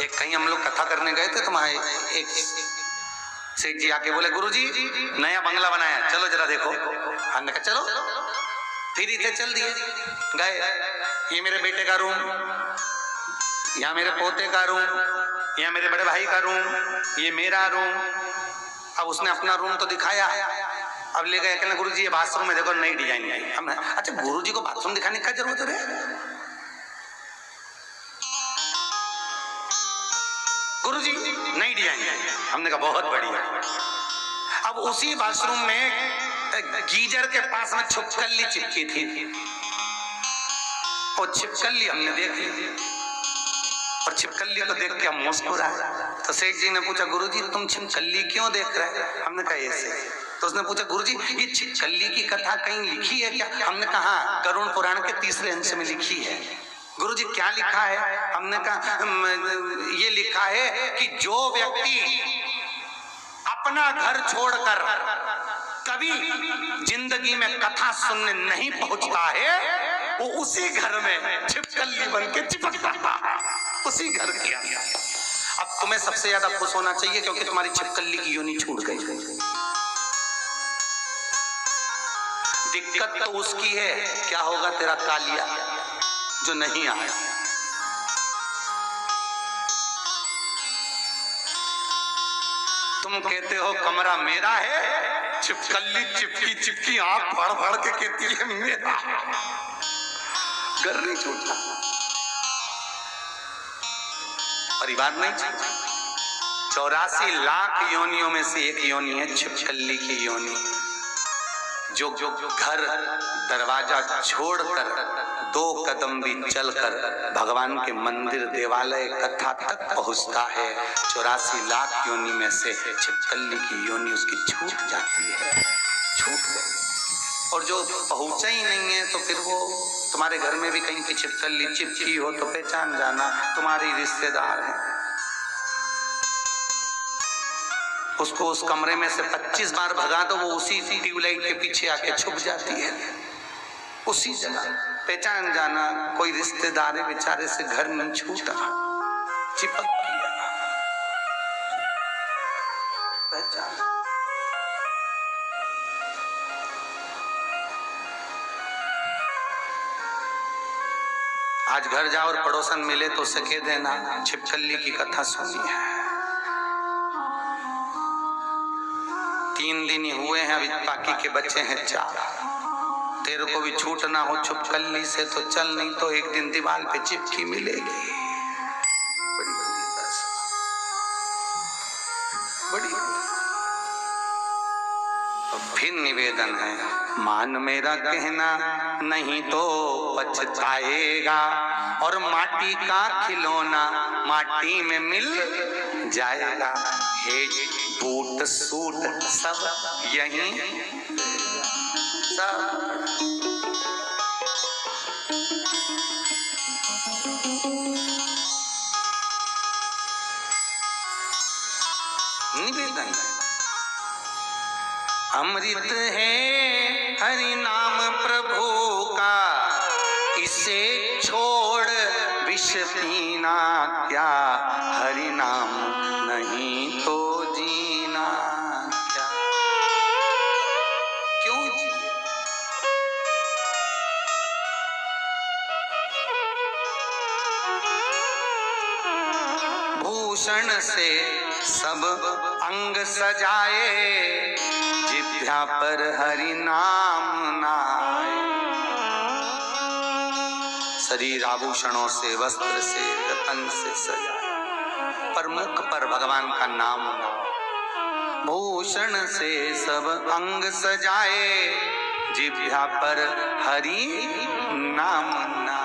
एक कहीं हम लोग कथा करने गए थे तो वहां एक सेठ जी आके बोले, गुरुजी नया बंगला बनाया, चलो जरा देखो। हमने कहा चलो, फिर इधर चल दिए। गए, ये मेरे बेटे का रूम, यहाँ मेरे पोते का रूम, यहाँ मेरे बड़े भाई का रूम, ये मेरा रूम। अब उसने अपना रूम तो दिखाया, अब ले गए, कहना गुरुजी ये बाथरूम में देखो नई डिजाइन आई। हमने अच्छा गुरुजी को बाथरूम दिखाने का जरूरत है? गुरुजी नई डिजाइन है। हमने कहा बहुत बढ़िया। अब उसी बाथरूम में गीजर के पास में छिपकली चिपकी थी, और छिपकली हमने देख ली, और छिपकली को देख के हम मुस्कुराए। तो सेठ जी ने पूछा, गुरुजी तुम छिपकली क्यों देख रहे हैं? हमने कहा ऐसे। तो उसने पूछा, गुरुजी ये छिपकली की कथा कहीं लिखी है क्या? हमने कहा गरुड़ पुराण के 3रे अंश में लिखी है। गुरुजी क्या लिखा है? हमने कहा ये लिखा है कि जो व्यक्ति अपना घर छोड़कर कभी जिंदगी में कथा सुनने नहीं पहुंचता है, वो उसी घर में छिपकली बन के चिपक जाता है, उसी घर के अंदर। अब तुम्हें सबसे ज्यादा खुश होना चाहिए क्योंकि तुम्हारी छिपकली की योनि छूट गई। दिक्कत तो उसकी है, क्या होगा तेरा कालिया जो नहीं आया। तुम कहते हो कमरा मेरा है, छिपकली चिपकी चिपकी आंख भड़ भड़ के कहती है मेरा। घर नहीं छूटा, परिवार नहीं छूटा। 84 लाख योनियों में से एक योनि है छिपकली की योनि, जो घर दरवाजा छोड़कर 2 कदम भी चलकर भगवान के मंदिर देवालय कथा तक पहुंचता है। 84 लाख योनि में से छिपकली की योनि उसकी छूट जाती है, छूट गई। और जो पहुंचा ही नहीं है तो फिर वो तुम्हारे घर में भी कहीं की छिपकली चिपकी हो तो पहचान जाना तुम्हारी रिश्तेदार है। उसको उस कमरे में से 25 बार भगा दो, वो उसी ट्यूबलाइट के पीछे आके छुप जाती है, उसी जगह। पहचान जाना कोई रिश्तेदार है बेचारे से घर नहीं छूटा, चिपक गया, पहचान। आज घर जाओ और पड़ोसन मिले तो उसे कह देना छिपकली की कथा सुनी है। 3 दिन ही हुए हैं, अभी बाकी के बच्चे हैं 4। तेरे को भी छूटना हो छिपकली से तो चल, नहीं तो एक दिन दीवार पे चिपकी मिलेगी। बड़ी बड़ी फिर निवेदन है, मान मेरा कहना नहीं तो पछताएगा, और माटी का खिलौना माटी में मिल जाएगा। हे बूट सूट सब यहीं सब। निवेदन अमृत है हरि नाम प्रभु का, इसे छोड़ विष पीना क्या, हरि नाम नहीं तो जीना क्या। क्यों जी? भूषण से सब अंग सजाए, जिभ्या पर हरि नाम नाए। शरीर आभूषणों से, वस्त्र से, रतन से सजाए, पर मुख पर भगवान का नाम ना। भूषण से सब अंग सजाए, जिभ्या पर हरि नाम ना।